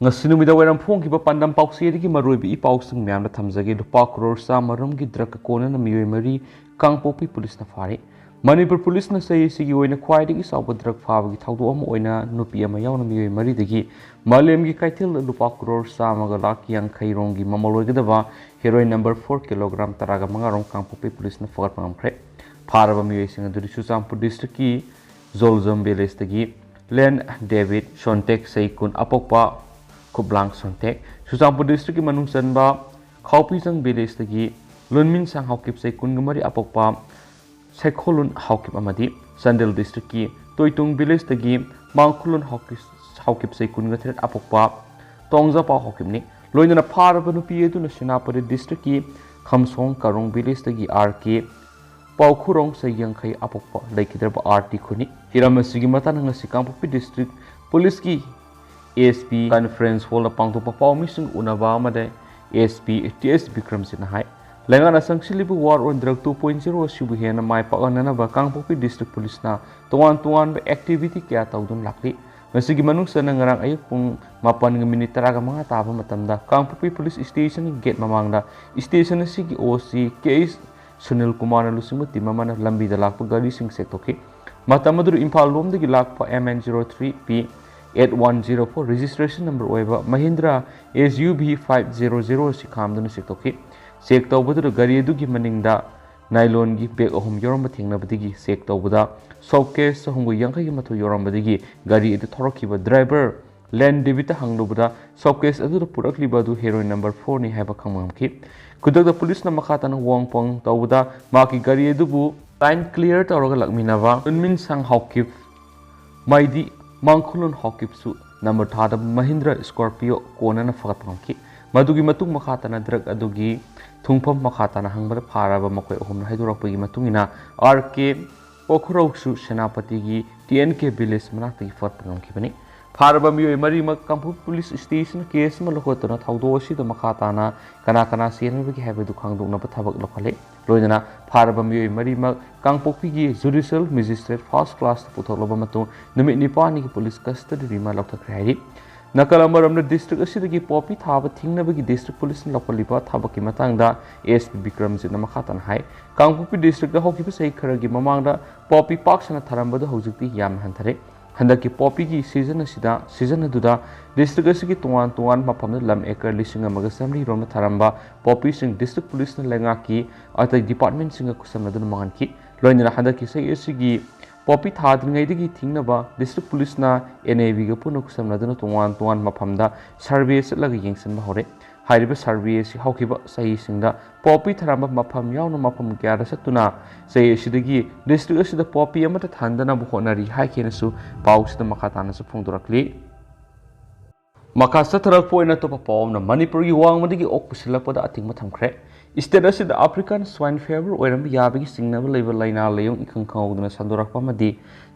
Ngasinumida wairam phongkiba pandam pausiyadagi maroibi ipausing myamna thamjage lupa crore samarumgi drug kona na miyoi mari kangpopi police na fari Manipur police na say sigi oina khwaidagi sauba drug fabagi thawdo ama oina nupi ama yauna miyoi mari dagi malemgi kaitil lupa crore samaga lak yang khaironggi mamaloigadaba heroin number 4 kg taraga mangarong kangpopi police na fagat pamkhre pharaba miyoi singa duri Chuchampur district ki Zolzom village dagi Len David Shontek Saikun apokpa Kublang Sontek, Chuchampur district ki manung sanba Khawpisang village tagi Lunmin sang haukip say kungamari apokpa Sekholun haukip amadi Sandel district ki Toitung village tagi Mangkulun haukip say kungatret apokpa Tongza pa haukip ni Loina na paraba nupi edu na Senapati district ki Khamsong Karong village tagi RK Paukhurong say yangkai apokpa laikidraba RT khuni Hiramasigi matan ngasi Kangpopi district police ki ASP conference hall pangto papau misung unaba amade ASP TS Bikram Sinha hai lengana sangsilib war on drug 2.0 sibu hena mai pakanana ba Kangpopi district police na tuan activity kya taudun lakli masigi manung sana ngarang ayuk pung 8 minit taraga mga taba matamda Kangpopi police station gate mamangda station sigi OC case Sunil Kumar na lusimuti mamana lambi da lakpa gari sing sektoki matamadur Impal lomdagi lakpa MN03P 8104 registration number oiba Mahindra SUV 500 sikhamduna sektoki sek tawbadu gari adugi maningda nylon gi bag ahum yoramba thengnabadigi sek tawbada showcase ahumgu yangkai mathu yorambadigi gari edu thorokiba driver Land David hanglubada showcase adu purakliba du heroin number 4 ni haiba khangmamki kudakda police na makhatana wangpong tawbada maki gari edubu line clear tawraga lakminaba unmin sang haukip maidi Mangkulun Hawkipsu number thada Mahindra Scorpio kona na fagat pangki madugi matung makhatana drug adugi thungpham makhatana hangbada pharaba makoi ahum na haidurakpagi matungina RK Pokhuroksu Senapati gi TNK village manakti fagat pangki pharaba miyoi mari mak Kangpopi police station case ma lokotana thawdo si da makhatana kana senabagi haiba du khangdokna ba thabak lokhale loina pharaba miyoi mari mak Kangpopi gi judicial magistrate first class putholoba matung numit nipani ki police custody rima lokthakre hai Nakalambaram district asidagi popi thaba thingnabagi district police lokoliba thabaki matangda ASP Bikram Jit na makhatan hai Kangpopi district da hokiba sei kharagi mamangda popi paksana tharambadu hojikti yam hanthare Handaki popi ki season aduda district asigi tuan mapamda lam acre lising amaga samri roma tharamba popi sing district police na lenga ki atai department singa kusamna dun mangan ki loina handaki sei asigi popi thadringai digi thingnaba district police na NAV ga puno kusamna dun tuan mapamda survey laga yengsan ba hore hairiba survey si haukiba sai singda popi tharamba mapam yauna mapam gyara satuna sai sidagi district asida popi amata thandana bu honari haikenasu pausida makhatana su phongdorakli makasa tharak poina to papom na Manipur gi wangmadagi okpusilakpada atingma thamkhre state asida African swine fever oiram yabagi singnaba leiba laina leyong ikhang khawduna sandorakpa madi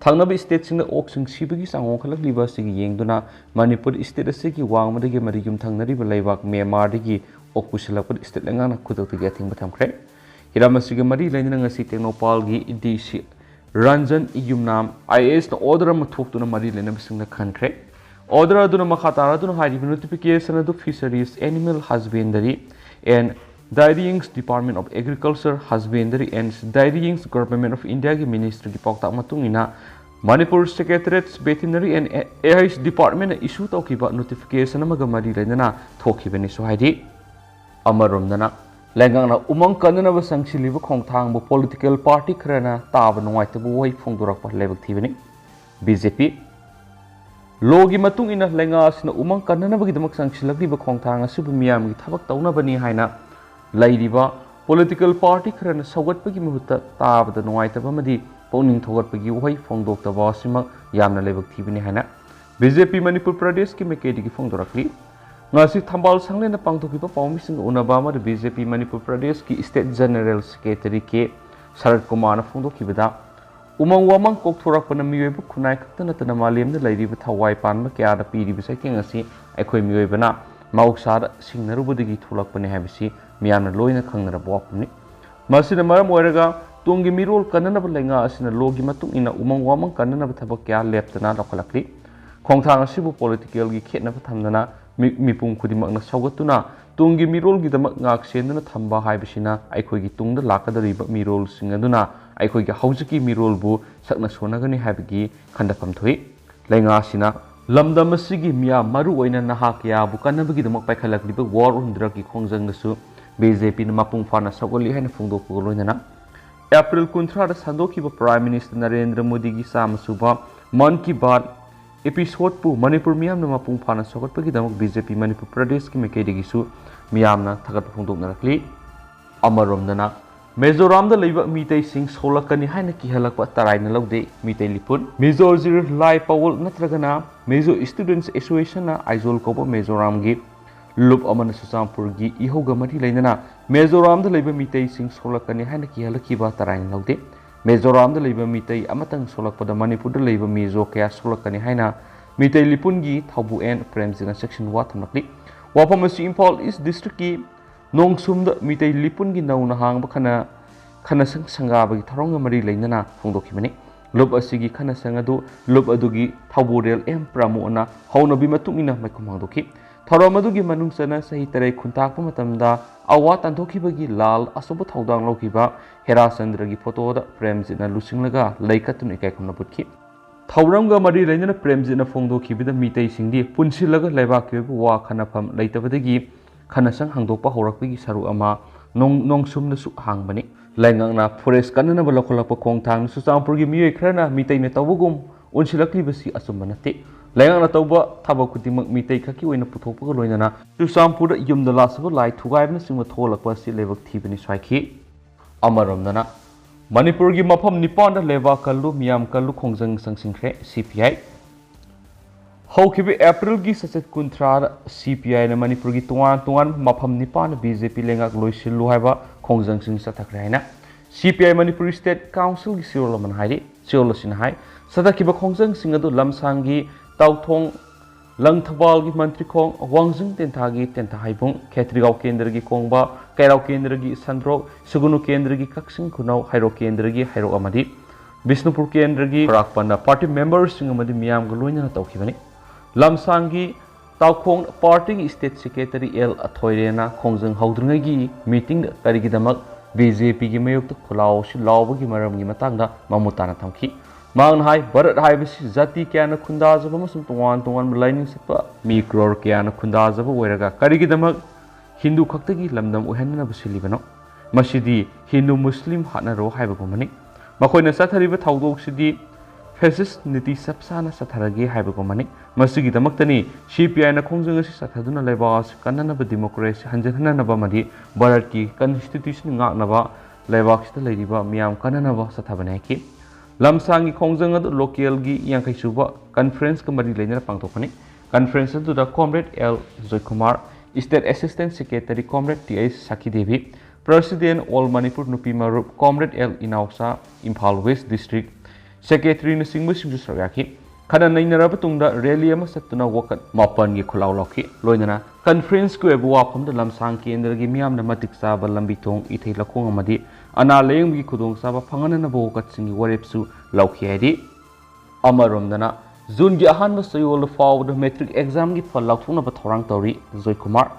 thangnaba state singna oksing sibagi sangong khalakliba sigi yengduna Manipur state asigi wangmadagi marigum thangnariba leibak Myanmar dagi okpusilakpada state lengana khudaktagi atingma thamkhre hiramasiga mari lainana ngasi Technopal gi DC Ranjan Yumnam IAS na order ma thoktuna mari lainaba singna khankhre order aduna makhatara aduna hariba notification adu fisheries animal husbandry and Dairyings Department of Agriculture, Husbandry and Dairyings Government of India ki Ministry ki paukta matungina Manipur Secretariat's Veterinary and AIS Department issue tawkiba notification amaga mari lainana thokibani so haidi amaromdana lengangna umang kanana sangchiliba khongthangbu political party khrana taba nungaitabu wai phongdorakpa lebak thibani BJP logi matung ina lenga asina umang kanana bagi damak sangchilakliba khongthang asubu miyam gi thabak tawnabani haina Laidiba political party kharana sagatpagi muhutta tabada nuaitaba madi pawning thogatpagi wai phongdoktaba asima yamna lebak thibini haina BJP Manipur Pradesh ki mekedi ki phongdorakli ngasi thambal sangle na pangthokiba pawmising unaba ma BJP Manipur Pradesh ki State General Secretary ke Sarat Kumar na phongdokibada umang wamang kokthorakpana miyoiba khunai khaktana tana malemda lairiba thawai panma kya da piriba saking asi aikhoi miyoibana mausada singnarubudagi thulakpani habisi miyamna loina khangnara bawapni masina maram oiraga tungi mirol kananaba lenga asina logi matung ina umang wamang kananaba thabak kya leptana lokhalakli khongthang asibu political gi khetnaba thamdana ꯃꯤꯄꯨꯝ ꯈꯨꯗꯤꯡꯃꯛꯅ ꯁꯧꯒꯠꯇꯨꯅ ꯇꯨꯡꯒꯤ ꯃꯤꯔꯣꯜꯒꯤꯗꯃꯛ ꯉꯥꯛ ꯁꯦꯟꯗꯨꯅ ꯊꯝꯕ ꯍꯥꯏꯕꯁꯤꯅ ꯑꯩꯈꯣꯏꯒꯤ ꯇꯨꯡꯗ ꯂꯥꯛꯀꯗꯧꯔꯤꯕ ꯃꯤꯔꯣꯜꯁꯤꯡ ꯑꯗꯨꯅ ꯑꯩꯈꯣꯏꯒꯤ ꯍꯧꯖꯤꯛꯀꯤ ꯃꯤꯔꯣꯜꯕꯨ ꯁꯛꯅ ꯁꯣꯟꯅꯒꯅꯤ ꯍꯥꯏꯕꯒꯤ ꯈꯟꯗꯐꯝ ꯊꯣꯛꯏ꯫ ꯂꯩꯉꯥꯛꯁꯤꯅ ꯂꯝꯗꯝ ꯑꯁꯤꯒꯤ ꯃꯤꯌꯥꯝ ꯃꯔꯨꯑꯣꯏꯅ ꯅꯍꯥ ꯀꯌꯥꯕꯨ ꯀꯟꯅꯕꯒꯤꯗꯃꯛ ꯄꯥꯏꯈꯠꯂꯛꯂꯤꯕ ꯋꯥꯔ ꯑꯣꯟ ꯗ꯭ꯔꯒꯀꯤ ꯈꯣꯡꯖꯪꯗꯁꯨ BJPꯅ ꯃꯄꯨꯡ ꯐꯥꯅ ꯁꯧꯒꯠꯂꯤ ꯍꯥꯏꯅ ꯐꯣꯡꯗꯣꯛꯄꯒ ꯂꯣꯏꯅꯅ ꯑꯦꯄ꯭ꯔꯤꯜ 30ꯗ ꯁꯟꯗꯣꯛꯈꯤꯕ ꯄ꯭ꯔꯥꯏꯝ ꯃꯤꯅꯤꯁꯇꯔ ꯅꯔꯦꯟꯗ꯭ꯔ ꯃꯣꯗꯤꯒꯤ ꯆꯥꯝꯃ ꯃꯟ ꯀꯤ ꯕꯥꯠ एपिसोड मणिपुर मियामना मपुंग फाना सौगटपगिदमक बीजेपी मणिपुर प्रदेश की मेकैदगिसु मियामना थगत फोंदोकनरकली अमरोमदना मिजोराम लैब मीतै सिंह सोलकनी हाइना kihallakpa taraina loude Meitei Lipun मिजोरजिर लाई पावल नत्रगना मिजो स्टूडेंट्स एसोसिएशन आइजोल कोबो मिजोराम गी लुप अमन सुचामपुर गी इहोगा मरी लेना मिजोराम लैब मीतै सिंह सोलकनी हाइना kihallakkiba taraina loude मिजोराम लैब मीतै अमतंग सोलकपद मणिपुर लैब मिजो कया सोलकनी हाइना Meitei Lipun गी थाबु एन प्रेमजिना सेक्शन वा थमलकली वाफम असि इम्फाल ईस्ट डिस्ट्रिक्ट की नोंगसुमद Meitei Lipun गी नौना हांग खना खनसंग संगाबगी थरोंग मरी लेना फोंदोखिबनी लुप असिगी खनसंग अदु लुप अदुगी थाबुरेल एम प्रमोना हौनबी मतुमिना मैखुम हांदोखि थरोम अदुगी मनुंगसना सही तरे खुंताकप मतमदा अवा तंथोखिबगी लाल असुब थौदांग लौखिबा हेराचंद्रगी फोटोदा प्रेमजिना लुसिंगलगा लैकतुन इकाइखुमना पुटखि थौरंगा मरी लेना प्रेमजिना फोंदोखिबिदा मीतै सिंगदी पुनसिलगा लेबाकिबु वा खनफम लैतबदगी खनसंग हांदोकपा हौरकपगी सरु अमा नोंगसुमनसु हांगबनी लैंगंगना फॉरेस्ट कन्ननब लखोलकप खोंगथांग सुचामपुरगी मियोय खरना मीतैने तौबगुम उनसिलक्लिबसी असुंब नते लैंगंगना तौबा थबक खुदिमक मीतै खकी ओइना पुथोकपग लोइनना सुचामपुर युमदा लासब लाई थुगाइबना सिंग थोलकप असि लेबक थीबनी स्वाइखि अमरमदना मणिपुरगी मफम निपान लेबा कल्लु मियाम कल्लु खोंजंग संसिंख्रे CPI हौखिबे अप्रैल की सचत कुंथ्रा CPI ने मणिपुर की तोंगान मफम निपान BJP लेंगाक लोइसिल्लु हाइबा खोंजंग सिंग सथखरे हाइना CPI मणिपुर स्टेट काउंसिल की सिरोलमन हाइरि सिरोलसिन हाइ सथखिबा खोंजंग सिंग अदु लमसांगी ताउथोंग लंगथबाल की मंत्री खोंग वांगजंग तेंथागी तेंथा हाइबुंग खेत्रिगाव केंद्र की कोंगबा कैराव केंद्र की संद्रोक सुगुनु केंद्र की कक्सिंग खुनाव हाइरो केंद्र की हाइरो अमदी बिष्णुपुर केंद्र की राकपना पार्टी मेंबर्स सिंग अमदी मियाम गलोइना तौखिबनी लमसांगी ताउखोंग पार्टी की स्टेट सेक्रेटरी L अथोइरेना खोंजंग हौद्रंगी मीटिंग करिगिदमक BJP की मयुक्त खुलाव सि लावबगी मरमगी मतंगदा ममुताना थमखि मांग हाइ भारत हाइबसि जाति क्याना खुंदाजब अमसुंग तोंगान लाइनिंग सत्पा मी क्रोर क्याना खुंदाजब ओइरगा करिगिदमक हिंदू खक्तगी लमदम ओहननब सिलिबनो मसिदी हिंदू मुस्लिम हानरो हाइबगुमनि मखोइना सथरिबा थौदोकसिदी फेसिस्ट नीति सबसाना सथरगे हाइबगुमनि मसिगिदमक्तनी CPI ना खोंजंग असि सथदुना लेबास कन्ननब डेमोक्रेसी हंजननब मदि भारत की कॉन्स्टिट्यूशन ngaknaba लेबाक्सता लैरिबा मियाम कन्ननब सथबने कि लमसांगी खोंजंग अदु लोकल गी यांखैसुबा कॉन्फ्रेंस का मरि लेना पांगथोखनि कॉन्फ्रेंस अदुदा comrade L Jaikumar state assistant secretary comrade TS Sakhidevi president all Manipur Nupi Marup comrade L इनाउसा इम्फाल वेस्ट डिस्ट्रिक्ट सेक्रेटरी ने सिंगबु सिंगजु सरयाखि खना नैनरब तुंगदा रैली अमा सत्तुना वकत मापन गी खुलाव लौखि लोइना कॉन्फ्रेंस को एबु वाफमदा लमसांग केंद्र गी मियामना मतिक चाबा लंबी थोंग इथै लखोंग अमदि अना लेंग गी खुदोंग चाबा फंगनना वकत सिंगी वरेपसु लौखि हाइदि अमरोमदना जून गी अहानबा सयोल फावद मैट्रिक एग्जाम गी फल लौथोंनबा थौरांग तौरी जयकुमार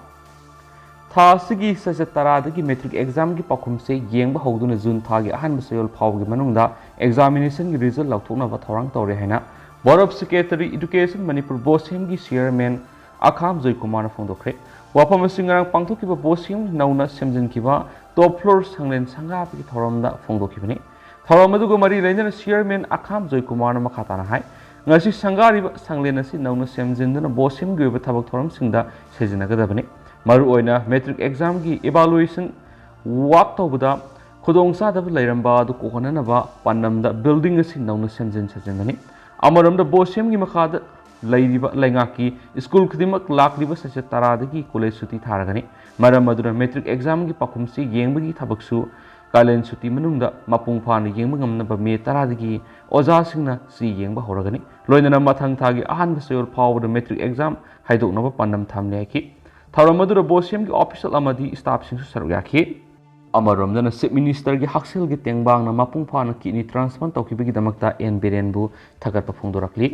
थासिगी ससे तरादगी मैट्रिक एग्जाम की पाखुम से येंबा हौदुना जून थागी अहानबा सयोल फावगी मनुंगदा एग्जामिनेशन की रिजल्ट लौथोंनबा थौरांग तौरे हाइना बोर्ड सेक्रेटरी एजुकेशन मणिपुर बोसेम की चेयरमैन आखाम जयकुमार फोंदोखरे वाफम सिंगरांग पांथोखिबा बोसेम नौना सेमजनखिबा टॉप फ्लोर संगलेन संगाबगी थौरमदा फोंदोखिबनी थौरम अदुगो मरी लेना चेयरमैन आखाम जयकुमार मखाताना हाय ngasi sangarib sanglena si nauna semjinduna bosim gi oba thabak thoram singda sejinagadabani maru oina metric exam gi evaluation work tawbada khudong sadab lairamba adu kohonanaba panamda building asi nauna semjin sajinani amaramda bosim gi makhada lairiba laingaki school khudimak lakliba sacha taradagi college suti tharagani maram aduna metric exam gi pakhumsi yengbagi thabaksu कालेन सुती मनुंगदा मपुंग फाना Young ngamnaba मे तरादगी ओजा सिंगना सि येंग हौरगनी लोइनना मथंग थागी अहानबा सयोल फावद मेट्रिक एग्जाम हाइदोकनबा पांडम थामने कि थौरमदुर बोसेम की ऑफिशियल अमदी स्टाफ सिंसु सरयाखि अमरोमदना चीफ मिनिस्टर की हक्सेल की तेंगबांगना मपुंग फाना किडनी ट्रांसप्लांट तौखिबगी दमकता एन बिरेनबु थगतपा फोंदोरकली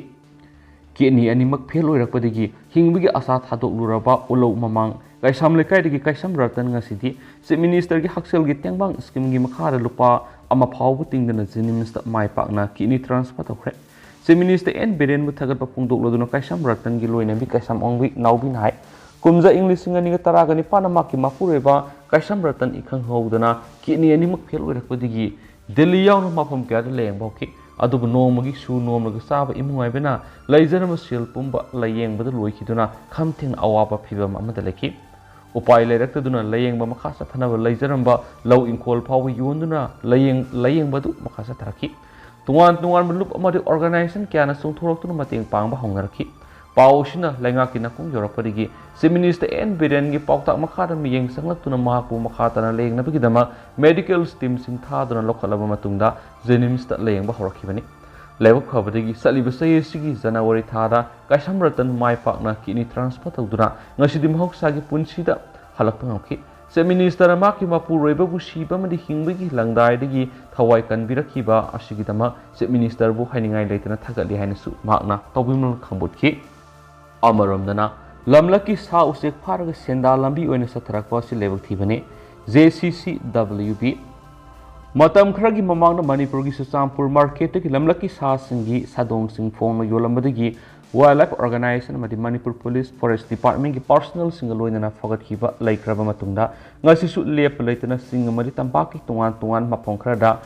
kini animak phel oirakpadagi hingbagi asa thadokluraba ulo mamang kaisam lekaidagi kaisam ratan ngasidi chief minister gi haksel gi tengbang scheme gi makhara lupa ama phawbu tingdana jenims ta mai pakna kini transfer tawkhre chief minister en beren bu thagat pa pungdokloduna kaisam ratan gi loina bi kaisam ongbi naubi nai kumja english ngani ga taraga ni panama ki mapureba kaisam ratan ikhang hodana kini animak phel oirakpadagi delhi yawn mafam kya leng bawki adubu nomagi su nomagi saba imungai bena laizarama sil pumba layeng bada loikiduna khamthing awaba phibam amada leki upai leirakduna layeng ba makhasa thanaba laizaramba law inkol phawi yonduna layeng badu makhasa taraki tungan lup amadi organization kyana sungthoroktuna mating pangba hongaraki pausina lengaki nakung yorakpadigi chief minister en biren gi pautak makhada miyeng sanglak mahapu makhatana leng nabigidama medical team sing thaduna lokhalaba matungda jenims ta leng ba horakibani lebak khabadagi saliba sayesigi January thada kaisam ratan mai pakna kini transfer tawduna ngasidi mahoksa gi punsida halakpa ngaki chief minister amaki mapu roiba bu siba madi hingbagi langdai dagi thawai kanbirakhiba asigidama chief minister bu hainingai leitana thagali hainasu makna tawbimul khambutki amaramdana lamlaki sa usek pharaga senda lambi oina satharakpa si lebak thibani JCCWB matam khragi mamangna manipur gi suchampur market ki lamlaki sa singi sadong sing phong yolambadagi wildlife organization madi manipur police forest department ki personal single loina fogat khiba laikraba matungda ngasi su lep leitana sing mari tampaki tungan mapong khrada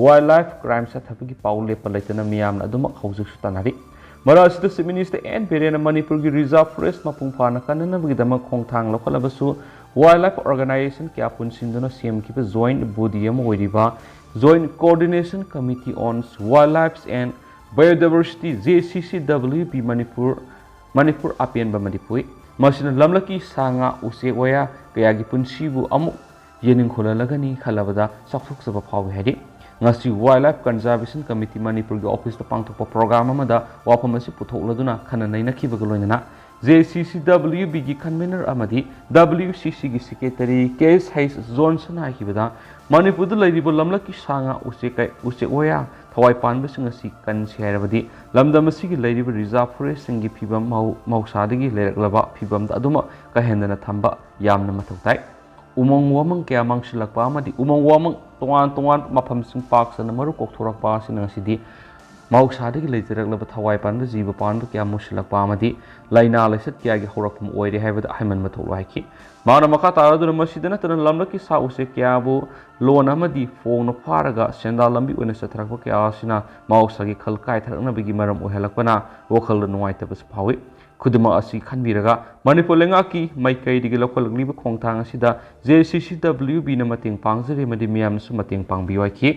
wildlife crime sathapagi paw lep leitana miyamna aduma khawjuk su tanari Marasita chief minister en berena manipur gi reserve forest mapung phana kanana bigidama khongthang lokalabasu wildlife organization kya punsinduna CM ki joint body am oiriba joint coordination committee on wildlife and biodiversity JCCWB manipur apian ba manipui masina lamlaki sanga use waya kaya gi punsibu amu yening kholalagani khalabada saksuk saba phawi hadi ngasi wildlife conservation committee manipur gi office ta pangthokpa program amada wafam asi puthokladuna khana naina khibaga loinana JCCWB gi convener amadi WCC gi secretary KS Johnson ha khibada manipur du lairibo lamlaki sanga use oya thawai panba singasi kan sherabadi lamdam asi gi lairibo reserve forest singi phibam mausadagi leraklaba phibam da aduma ka hendana thamba yamna mathautai umang wamang kaya mangsilakpa amadi umang wamang tongan mafam sing park sana maru kokthorakpa sina sidi mausadagi leitiraklaba thawai panba jiba panba kaya musilakpa amadi laina laisat kya gi horakpum oire haibada haiman matholo haiki mana makha taraduna masidana tan lamlaki sa use kya bu lon amadi phone pharaga senda lambi oina satharakpa kya sina mausagi khalkai tharakna bigi maram ohelakpana wokhal nuaitabas phawi khuduma asi khanbiraga manipur lengaki Meitei digi local liba khongthang asida JCCWB na mating pangjari madi miyam su mating pangbiwai ki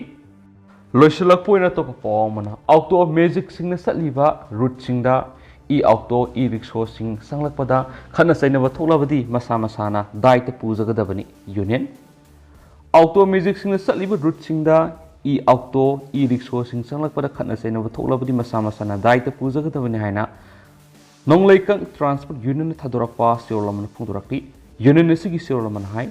loisalak poina to pawmana auto magic singna satliba route singda auto rickshaw sing sanglakpada khana sainaba tholabadi masa masana daita pujagadabani union auto magic singna satliba route singda auto rickshaw sing sanglakpada khana sainaba tholabadi masa masana daita pujagadabani haina Nonglaikang transport union thadorakpa siorlaman phungdorakti union asigi siorlaman hai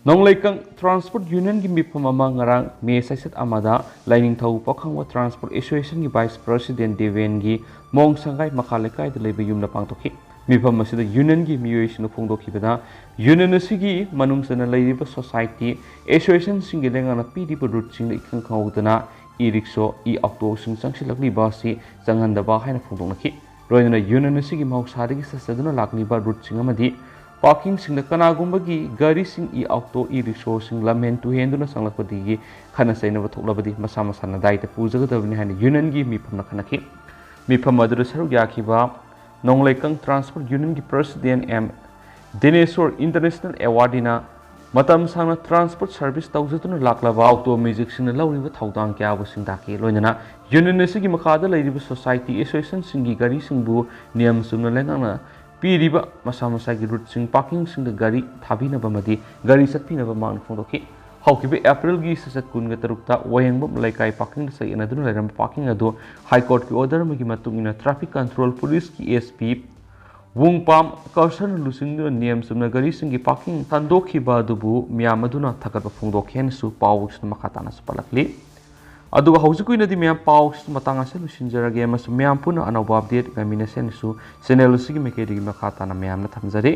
Nonglaikang transport union gi mifam ama ngarang me saisat amada lining thau pakhangwa transport association gi vice president Deven gi mong sangai makhalekai de leiba yumna pangtokhi mifam asida union gi miyoi phungdokhibada union asigi manungsana leiriba society association singi lengana pidi route sing ikhang khawdana rickshaw auto sing sangsilakli basi changhandaba haina phungdoknakhi Roina union asigi mahoksadagi sasaduna lakliba route sing amadi parking sing kanagumba gari sing auto rickshaw sing lamen tu henduna sanglakpadigi khana sainaba thoklabadi masa masana daita pujagadabani haina union gi mifamna khanaki mifam adura saru yakhiba Nonglaikang transport union gi president M Dineshwar international awardina matam sangna transport service tawjatuna laklaba auto music sing lawriba thawdang kya bu sing daki loinana union asigi makhada leiriba society association singi gari singbu niyam sumna lengana piriba masa gi route sing parking sing gari thabina bamadi gari satpina ba mang phongdoki haukibe april gi sasat kun ga tarukta wayengba laikai parking sai anaduna leram parking ado high court ki order magi matungina traffic control police ki SP Wungpam kausan lusing niyam sumna gari singi parking tandokhi badubu miyamaduna thakat phungdokhen su pawu makhatana supalakli ꯑꯗꯨꯒ ꯍꯧꯖꯤꯛ ꯑꯣꯏꯅꯗꯤ ꯃꯌꯥꯝ ꯄꯥꯎ ꯃꯇꯥꯡ ꯑꯁꯤ ꯂꯣꯏꯁꯤꯟꯖꯔꯒꯦ ꯑꯃꯁꯨꯡ ꯃꯌꯥꯝ ꯄꯨꯟꯅ ꯑꯅꯧꯕ ꯑꯞꯗꯦꯠ ꯉꯥꯏꯃꯤꯟꯅꯁꯦꯅꯁꯨ ꯆꯦꯅꯦꯜ ꯑꯁꯤꯒꯤ ꯃꯥꯏꯀꯩꯗꯒꯤ ꯃꯈꯥ ꯇꯥꯅ ꯃꯌꯥꯝꯅ ꯊꯝꯖꯔꯤ